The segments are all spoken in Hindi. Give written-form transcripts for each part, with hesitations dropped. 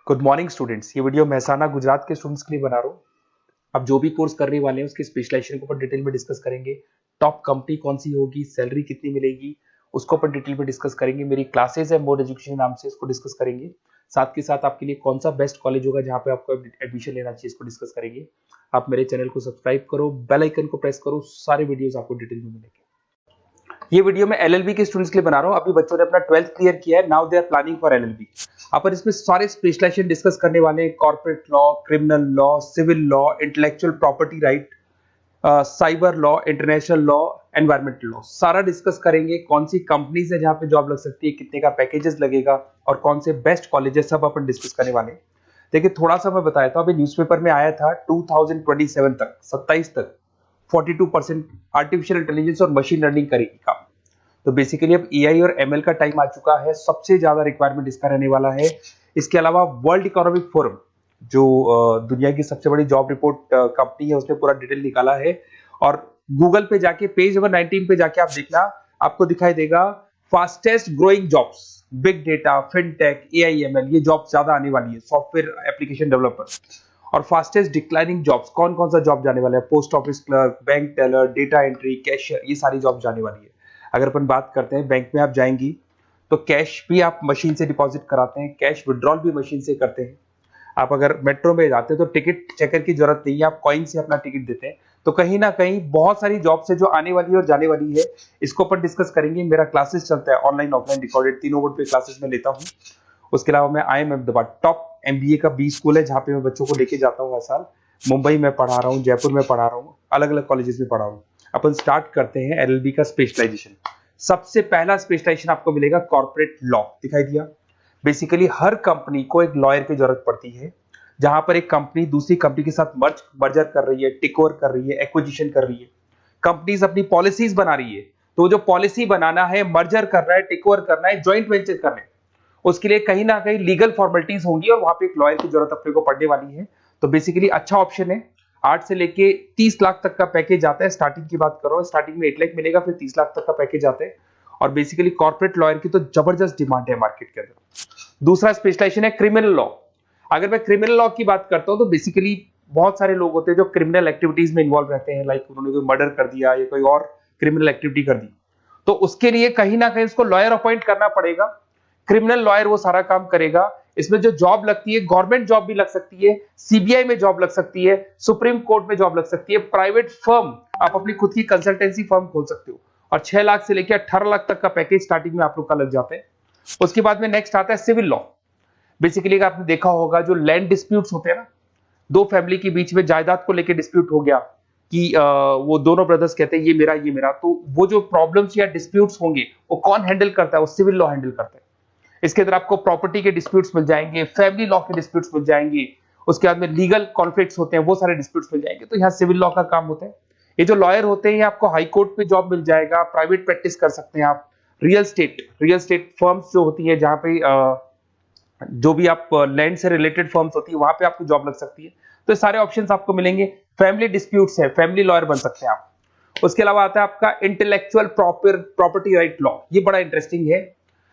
Good morning students. ये वीडियो महसाना गुजरात के स्टूडेंट्स के लिए बना रहा हूँ। अब जो भी कोर्स करने वाले हैं उसके स्पेशलाइजेशन के ऊपर डिटेल में डिस्कस करेंगे। टॉप कंपनी कौन सी होगी, सैलरी कितनी मिलेगी, उसको अपन डिटेल में डिस्कस करेंगे। मेरी क्लासेस है मोड एजुकेशन नाम से, इसको डिस्कस करेंगे। साथ के साथ आपके लिए कौन सा बेस्ट कॉलेज होगा जहाँ पे आपको एडमिशन लेना चाहिए, इसको डिस्कस करेंगे। आप मेरे चैनल को सब्सक्राइब करो, बेल आइकन को प्रेस करो, सारे वीडियोस आपको डिटेल में मिलेंगे। ये वीडियो मैं एलएलबी के स्टूडेंट्स के लिए बना रहा हूँ। अभी बच्चों ने अपना 12th क्लियर किया है, now they are planning for LLB. अपन इसमें सारे स्पेशलाइजेशन डिस्कस करने वाले हैं। Corporate law, criminal law, civil law, intellectual property right, cyber law, international law, environmental law, सारा डिस्कस करेंगे। कौन सी कंपनीज है जहां पे जॉब लग सकती है, कितने का पैकेजेस लगेगा और कौन से बेस्ट कॉलेजेस, सब अपन डिस्कस करने वाले हैं। देखिए थोड़ा सा मैं बताया था, अभी न्यूज़पेपर में आया था 2027 तक, 27 तक 42% आर्टिफिशियल इंटेलिजेंस और मशीन लर्निंग करेगी काम। तो बेसिकली अब एआई और एमएल का टाइम आ चुका है, सबसे ज्यादा रिक्वायरमेंट इसका रहने वाला है। इसके अलावा वर्ल्ड इकोनॉमिक फोरम, जो दुनिया की सबसे बड़ी जॉब रिपोर्ट कंपनी है, उसने पूरा डिटेल निकाला है। और गूगल पे जाके पेज नंबर 19 पे जाके आप देखना, आपको दिखाई देगा fastest growing jobs, big data, fintech, AI ML, ये जॉब ज्यादा आने वाली है। Software application developer. और फास्टेस्ट डिक्लाइनिंग जॉब्स, कौन कौन सा जॉब जाने वाला है, post office clerk, bank teller, data entry, cashier, ये सारी जॉब जाने वाली है। अगर अपन बात करते हैं, बैंक में आप जाएंगी तो कैश भी आप मशीन से डिपॉजिट कराते हैं, कैश विड्रॉल भी मशीन से करते हैं। आप अगर मेट्रो में जाते हैं तो टिकट चेकर की जरूरत नहीं है, आप कॉइन से अपना टिकट देते हैं। तो कहीं ना कहीं बहुत सारी जॉब्स है जो आने वाली है और जाने वाली है, इसको अपन डिस्कस करेंगे। मेरा क्लासेस चलता है ऑनलाइन ऑफलाइन रिकॉर्डेड, तीनों बोर्ड पे क्लासेस में लेता हूँ। उसके अलावा मैं IIM अहमदाबाद टॉप MBA का B स्कूल है जहाँ पे मैं बच्चों को लेके जाता हूँ हर साल। मुंबई में पढ़ा रहा हूँ, जयपुर में पढ़ा रहा हूँ, अलग अलग कॉलेजेस में पढ़ा रहा हूँ। अपन स्टार्ट करते हैं LLB का स्पेशलाइजेशन। सबसे पहला स्पेशलाइजेशन आपको मिलेगा कॉर्पोरेट लॉ, दिखाई दिया। बेसिकली हर कंपनी को एक लॉयर की जरूरत पड़ती है, जहां पर एक कंपनी दूसरी कंपनी के साथ मर्जर कर रही है, टेक ओवर कर रही है, एक्विजिशन कर रही है। कंपनीज अपनी पॉलिसीज बना रही है, तो जो पॉलिसी बनाना है, मर्जर करना है, टेक ओवर करना है, ज्वाइंट वेंचर करना है, उसके लिए कहीं ना कहीं लीगल फॉर्मेलिटीज होंगी और वहां पे एक लॉयर की जरूरत अपने को पड़ने वाली है। तो बेसिकली अच्छा ऑप्शन है। 8 से लेके 30 लाख तक का पैकेज आता है। स्टार्टिंग की बात कर रहा हूं, स्टार्टिंग में 8 लाख मिलेगा, फिर 30 लाख तक का पैकेज आता है। और बेसिकली कॉर्पोरेट लॉयर की तो जबरदस्त डिमांड है मार्केट के अंदर। दूसरा स्पेशलाइजेशन है क्रिमिनल लॉ। अगर मैं क्रिमिनल लॉ की बात करता हूं तो बेसिकली बहुत सारे लोग होते हैं जो क्रिमिनल एक्टिविटीज में इन्वॉल्व रहते हैं, लाइक उन्होंने कोई मर्डर कर दिया या कोई और क्रिमिनल एक्टिविटी कर दी, तो उसके लिए कहीं ना कहीं उसको लॉयर अपॉइंट करना पड़ेगा। क्रिमिनल लॉयर वो सारा काम करेगा। इसमें जो जॉब लगती है, गवर्नमेंट जॉब भी लग सकती है, सीबीआई में जॉब लग सकती है, सुप्रीम कोर्ट में जॉब लग सकती है, प्राइवेट फर्म, आप अपनी खुद की कंसल्टेंसी फर्म खोल सकते हो। और 6 लाख से लेकर 18 लाख तक का पैकेज स्टार्टिंग में आप लोग का लग जाते हैं। उसके बाद में नेक्स्ट आता है सिविल लॉ। बेसिकली आपने देखा होगा जो लैंड डिस्प्यूट्स होते हैं ना, दो फैमिली के बीच में जायदाद को लेकर डिस्प्यूट हो गया कि वो दोनों ब्रदर्स कहते हैं ये मेरा, तो वो जो प्रॉब्लम्स या डिस्प्यूट्स होंगे वो कौन हैंडल करता है, वो सिविल लॉ हैंडल करता है। इसके अंदर आपको प्रॉपर्टी के डिस्प्यूट्स मिल जाएंगे, फैमिली लॉ के डिस्प्यूट्स मिल जाएंगे, उसके बाद में लीगल कॉन्फ्लिक्ट्स होते हैं, वो सारे डिस्प्यूट्स मिल जाएंगे। तो यहाँ सिविल लॉ का काम होता है। ये जो लॉयर होते हैं, आपको हाई कोर्ट पे जॉब मिल जाएगा, प्राइवेट प्रैक्टिस कर सकते हैं आप, रियल स्टेट फर्म्स जो होती है, जहां पे जो भी आप लैंड से रिलेटेड फर्म्स होती है, वहां पे आपको जॉब लग सकती है। तो सारे ऑप्शंस आपको मिलेंगे। फैमिली डिस्प्यूट्स है, फैमिली लॉयर बन सकते हैं आप। उसके अलावा आता है आपका इंटेलेक्चुअल प्रॉपर्टी राइट लॉ। ये बड़ा इंटरेस्टिंग है।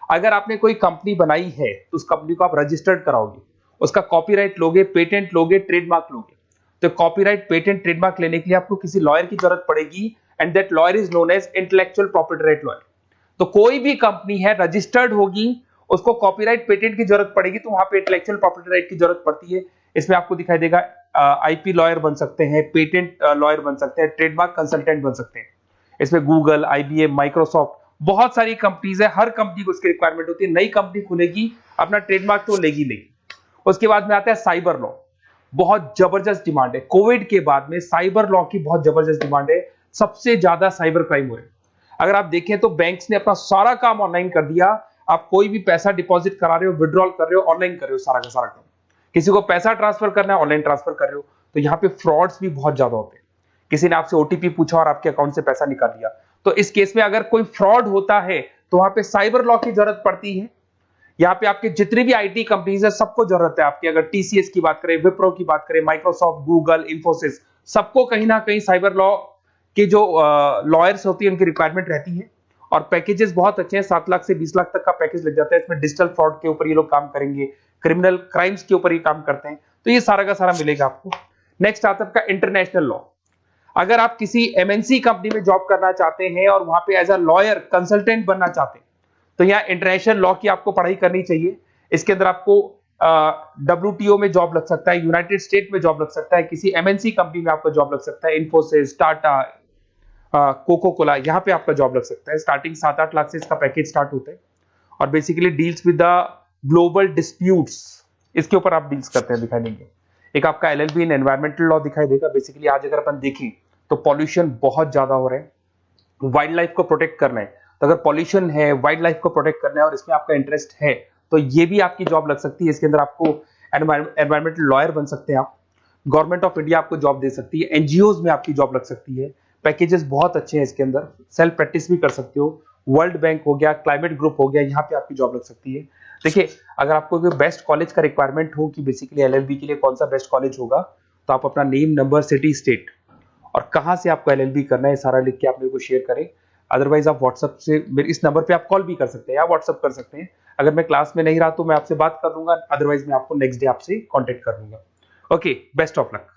अगर आपने कोई कंपनी बनाई है तो उस कंपनी को आप रजिस्टर्ड कराओगे, उसका कॉपीराइट लोगे, पेटेंट लोगे, ट्रेडमार्क लोगे। तो कॉपीराइट, पेटेंट, ट्रेडमार्क लेने के लिए आपको किसी लॉयर की जरूरत पड़ेगी, and that lawyer is known as intellectual property right lawyer. तो कोई भी कंपनी है रजिस्टर्ड होगी, उसको कॉपीराइट, पेटेंट की जरूरत पड़ेगी, तो वहां पे इंटेलेक्चुअल प्रॉपर्टी राइट की जरूरत पड़ती है। इसमें आपको दिखाई देगा आईपी लॉयर बन सकते हैं, पेटेंट लॉयर बन सकते हैं, ट्रेडमार्क कंसल्टेंट बन सकते हैं। इसमें गूगल, IBM, माइक्रोसॉफ्ट, बहुत सारी कंपनीज है। हर कंपनी को उसकी रिक्वायरमेंट होती है। नई कंपनी खुलेगी, अपना ट्रेडमार्क तो लेगी नहीं। उसके बाद में आता है साइबर लॉ। बहुत जबरदस्त डिमांड है। कोविड के बाद में साइबर लॉ की बहुत जबरदस्त डिमांड है। सबसे ज्यादा साइबर क्राइम हो रहे हैं। अगर आप देखें तो बैंक्स ने अपना सारा काम ऑनलाइन कर दिया। आप कोई भी पैसा डिपॉजिट करा रहे हो, विड्रॉल कर रहे हो, ऑनलाइन कर रहे हो, सारा का सारा काम। किसी को पैसा ट्रांसफर करना है, ऑनलाइन ट्रांसफर कर रहे हो। तो यहाँ पे फ्रॉड्स भी बहुत ज्यादा होते हैं। किसी ने आपसे OTP पूछा और आपके अकाउंट से पैसा निकाल लिया, तो इस केस में अगर कोई फ्रॉड होता है तो वहां पे साइबर लॉ की जरूरत पड़ती है। यहाँ पे आपके जितनी भी IT कंपनीज है, सबको जरूरत है आपकी। अगर TCS की बात करें, विप्रो की बात करें, माइक्रोसॉफ्ट, गूगल, इंफोसिस, सबको कहीं ना कहीं साइबर लॉ के जो लॉयर्स होती है उनकी रिक्वायरमेंट रहती है। और पैकेजेस बहुत अच्छे हैं, 7 लाख से 20 लाख तक का पैकेज लग जाता है। इसमें डिजिटल फ्रॉड के ऊपर ये लोग काम करेंगे, क्रिमिनल क्राइम्स के ऊपर ये काम करते हैं, तो ये सारा का सारा मिलेगा आपको। नेक्स्ट आता है आपका इंटरनेशनल लॉ। अगर आप किसी एमएनसी कंपनी में जॉब करना चाहते हैं और वहां पे एज अ लॉयर कंसल्टेंट बनना चाहते हैं, तो यहाँ इंटरनेशनल लॉ की आपको पढ़ाई करनी चाहिए। इसके अंदर आपको WTO में जॉब लग सकता है, यूनाइटेड स्टेट में जॉब लग सकता है, किसी एमएनसी कंपनी में आपका जॉब लग सकता है, इन्फोसिस, टाटा, कोको कोला, यहाँ पे आपका जॉब लग सकता है। स्टार्टिंग 7-8 लाख से इसका पैकेज स्टार्ट होता है और basically deals with the global disputes, इसके ऊपर आप डील्स करते हैं, दिखाई देंगे। एक आपका LLB इन एनवायरमेंटल लॉ दिखाई देगा। बेसिकली आज अगर अपन देखें तो पॉल्यूशन बहुत ज्यादा हो रहा है, वाइल्ड लाइफ को प्रोटेक्ट करना है, तो अगर पॉल्यूशन है, वाइल्ड लाइफ को प्रोटेक्ट करना है और इसमें आपका इंटरेस्ट है, तो ये भी आपकी जॉब लग सकती है। इसके अंदर आपको एनवायरमेंटल लॉयर बन सकते हैं आप। गवर्नमेंट ऑफ इंडिया आपको जॉब दे सकती है, एनजीओज में आपकी जॉब लग सकती है। पैकेजेस बहुत अच्छे हैं इसके अंदर, सेल्फ प्रैक्टिस भी कर सकते हो। वर्ल्ड बैंक हो गया, क्लाइमेट ग्रुप हो गया, यहाँ पे आपकी जॉब लग सकती है। देखिए, अगर आपको बेस्ट कॉलेज का रिक्वायरमेंट हो कि बेसिकली LLB के लिए कौन सा बेस्ट कॉलेज होगा, तो आप अपना नेम, नंबर, सिटी, स्टेट और कहां से आपको LLB करना है सारा लिख के आप मेरे को शेयर करें। अदरवाइज आप व्हाट्सएप से मेरे इस नंबर पे आप कॉल भी कर सकते हैं या व्हाट्सएप कर सकते हैं। अगर मैं क्लास में नहीं रहा तो मैं आपसे बात कर लूंगा, अदरवाइज मैं आपको नेक्स्ट डे आपसे कॉन्टेक्ट कर लूंगा। Okay, best of luck.